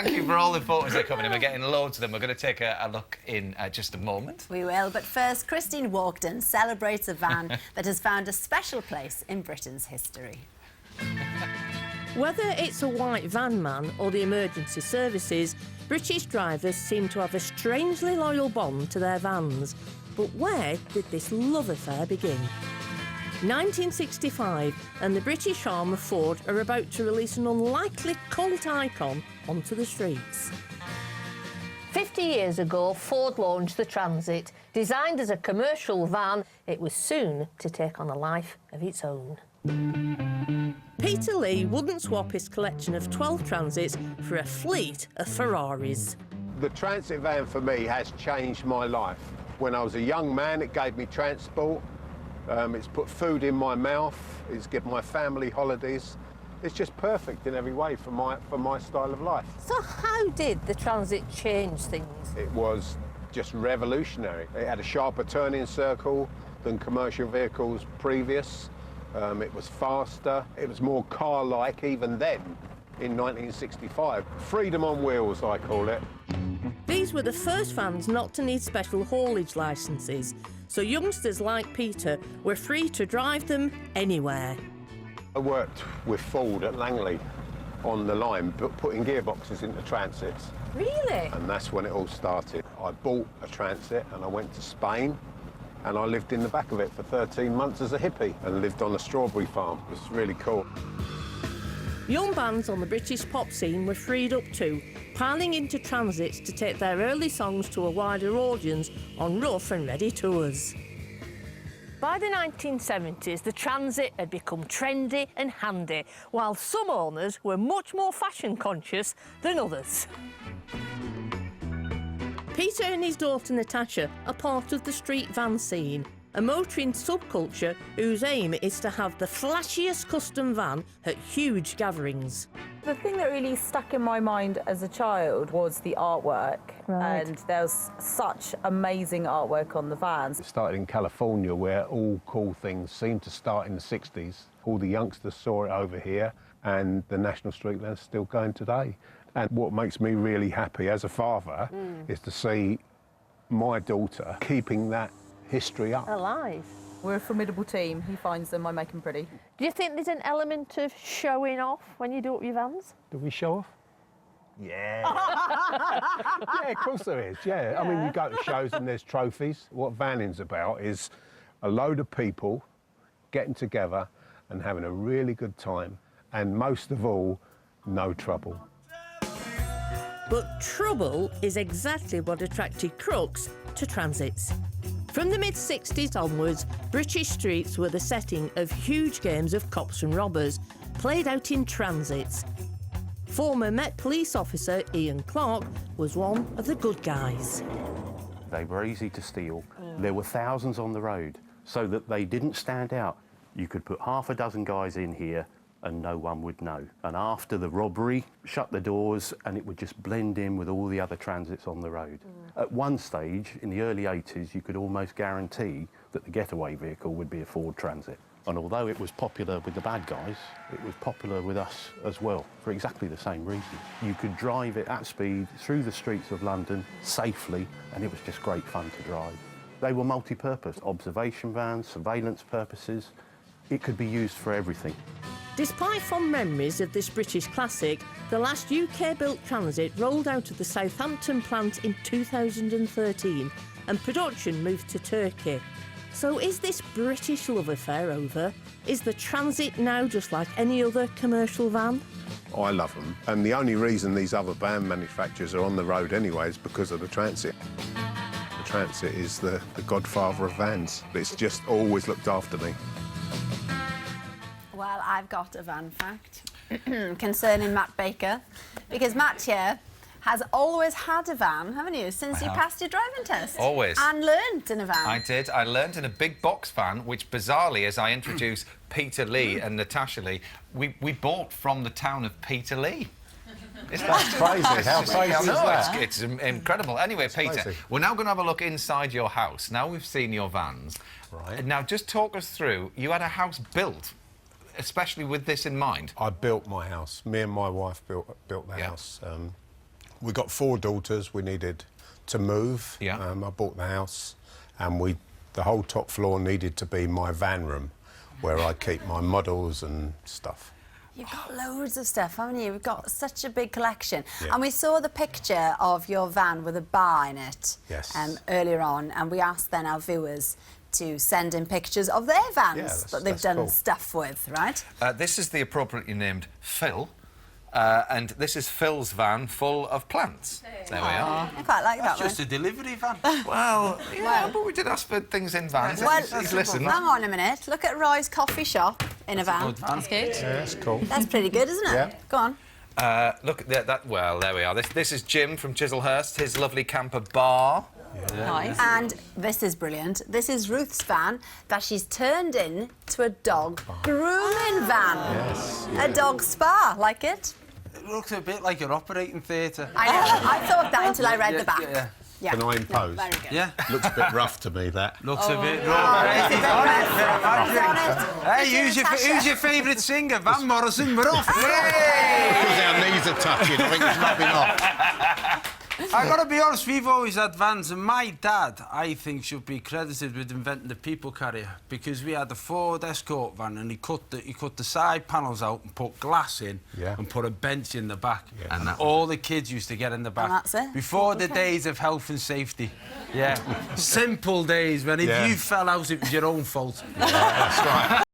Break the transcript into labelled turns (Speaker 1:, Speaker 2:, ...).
Speaker 1: Thank you for all the photos that are coming in. We're getting loads of them. We're going to take a look in just a moment.
Speaker 2: We will, but first, Christine Walkden celebrates a van that has found a special place in Britain's history.
Speaker 3: Whether it's a white van man or the emergency services, British drivers seem to have a strangely loyal bond to their vans. But where did this love affair begin? 1965, and the British arm of Ford are about to release an unlikely cult icon onto the streets.
Speaker 4: 50 years ago, Ford launched the Transit. Designed as a commercial van, it was soon to take on a life of its own.
Speaker 3: Peter Lee wouldn't swap his collection of 12 Transits for a fleet of Ferraris.
Speaker 5: The transit van for me has changed my life. When I was a young man, it gave me transport. It's put food in my mouth. It's given my family holidays. It's just perfect in every way for my style of life.
Speaker 4: So how did the Transit change things?
Speaker 5: It was just revolutionary. It had a sharper turning circle than commercial vehicles previous. It was faster. It was more car-like even then, in 1965. Freedom on wheels, I call it.
Speaker 3: These were the first vans not to need special haulage licences, so youngsters like Peter were free to drive them anywhere.
Speaker 5: I worked with Ford at Langley on the line, putting gearboxes into Transits.
Speaker 4: Really?
Speaker 5: And that's when it all started. I bought a Transit and I went to Spain and I lived in the back of it for 13 months as a hippie and lived on a strawberry farm. It was really cool.
Speaker 3: Young bands on the British pop scene were freed up too, piling into Transits to take their early songs to a wider audience on rough and ready tours.
Speaker 4: By the 1970s, the Transit had become trendy and handy, while some owners were much more fashion conscious than others.
Speaker 3: Peter and his daughter Natasha are part of the street van scene, a motoring subculture whose aim is to have the flashiest custom van at huge gatherings.
Speaker 6: The thing that really stuck in my mind as a child was the artwork.
Speaker 4: Right.
Speaker 6: And there was such amazing artwork on the vans.
Speaker 5: It started in California, where all cool things seemed to start in the 60s. All the youngsters saw it over here, and the National Street Van's still going today. And what makes me really happy as a father is to see my daughter keeping that history up.
Speaker 4: Alive.
Speaker 6: We're a formidable team. He finds them, I make them pretty.
Speaker 4: Do you think there's an element of showing off when you do up your vans?
Speaker 5: Do we show off? Yeah. Yeah, of course there is, yeah. I mean, you go to shows and there's trophies. What vanning's about is a load of people getting together and having a really good time, and most of all, no trouble.
Speaker 3: But trouble is exactly what attracted crooks to Transits. From the mid-60s onwards, British streets were the setting of huge games of cops and robbers, played out in Transits. Former Met police officer Ian Clark was one of the good guys.
Speaker 7: They were easy to steal. There were thousands on the road, so that they didn't stand out. You could put half a dozen guys in here and no one would know. And after the robbery, shut the doors and it would just blend in with all the other Transits on the road. At one stage, in the early 80s, you could almost guarantee that the getaway vehicle would be a Ford Transit. And although it was popular with the bad guys, it was popular with us as well, for exactly the same reason. You could drive it at speed through the streets of London safely, and it was just great fun to drive. They were multi-purpose, observation vans, surveillance purposes. It could be used for everything.
Speaker 3: Despite fond memories of this British classic, the last UK-built Transit rolled out of the Southampton plant in 2013 and production moved to Turkey. So is this British love affair over? Is the Transit now just like any other commercial van?
Speaker 5: I love them, and the only reason these other van manufacturers are on the road anyway is because of the Transit. The Transit is the godfather of vans. It's just always looked after me.
Speaker 2: Well, I've got a van fact concerning Matt Baker, because Matt here has always had a van, haven't you, since you passed your driving test?
Speaker 1: Always.
Speaker 2: And learnt in a van.
Speaker 1: I did. I learned in a big box van, which bizarrely, as I introduced Peter Lee and Natasha Lee, we bought from the town of Peterlee.
Speaker 5: That's crazy. How crazy is that?
Speaker 1: It's incredible. Anyway, Peter,
Speaker 5: crazy.
Speaker 1: we're now going to have a look inside your house. Now we've seen your vans.
Speaker 5: Right.
Speaker 1: Now, just talk us through. You had a house built, especially with this in mind.
Speaker 5: I built my house. Me and my wife built the
Speaker 1: Yeah.
Speaker 5: house. we got 4 daughters. We needed to move.
Speaker 1: Yeah.
Speaker 5: I bought the house, and the whole top floor needed to be my van room, where I keep my models and stuff.
Speaker 2: You've got loads of stuff, haven't you? We've got such a big collection.
Speaker 5: Yeah.
Speaker 2: And we saw the picture of your van with a bar in it
Speaker 5: Yes.
Speaker 2: earlier on, and we asked then our viewers to send in pictures of their vans that they've done
Speaker 5: cool.
Speaker 2: stuff with, right?
Speaker 1: This is the appropriately named Phil, and this is Phil's van full of plants. There we are.
Speaker 2: I quite like that
Speaker 8: Just
Speaker 2: one.
Speaker 8: a delivery van.
Speaker 1: Well, yeah, but we did ask for things in vans.
Speaker 2: Well,
Speaker 1: He's listened.
Speaker 2: hang on a minute. Look at Roy's coffee shop in a van.
Speaker 8: That's good.
Speaker 5: Yeah, that's cool.
Speaker 2: That's pretty good, isn't it?
Speaker 5: Yeah.
Speaker 2: Go on.
Speaker 1: Look at that. Well, there we are. This is Jim from Chislehurst, his lovely camper bar.
Speaker 2: Nice. And this is brilliant. This is Ruth's van that she's turned in to a dog grooming van.
Speaker 5: Yes.
Speaker 2: A dog spa, like it?
Speaker 8: It looks a bit like an operating theatre.
Speaker 2: I know. I thought that until I read the back.
Speaker 8: Yeah.
Speaker 2: Yeah.
Speaker 5: Can I impose?
Speaker 2: Very good.
Speaker 8: Yeah.
Speaker 5: Looks a bit rough to me, that.
Speaker 8: Looks a bit
Speaker 2: Oh,
Speaker 8: rough.
Speaker 2: is it the press?
Speaker 8: Hey, who's your favourite singer? Van Morrison, we're off.
Speaker 5: Because our knees are touching, I think it's rubbing off.
Speaker 8: I gotta be honest, we've always had vans, and my dad, I think, should be credited with inventing the people carrier, because we had a Ford Escort van, and he cut the side panels out and put glass in,
Speaker 5: Yeah.
Speaker 8: and put a bench in the back,
Speaker 5: Yeah.
Speaker 8: and all the kids used to get in the back.
Speaker 2: And that's it.
Speaker 8: Before the days of health and safety. Yeah. Simple days when if
Speaker 5: Yeah.
Speaker 8: you fell out, it was your own fault.
Speaker 5: That's right.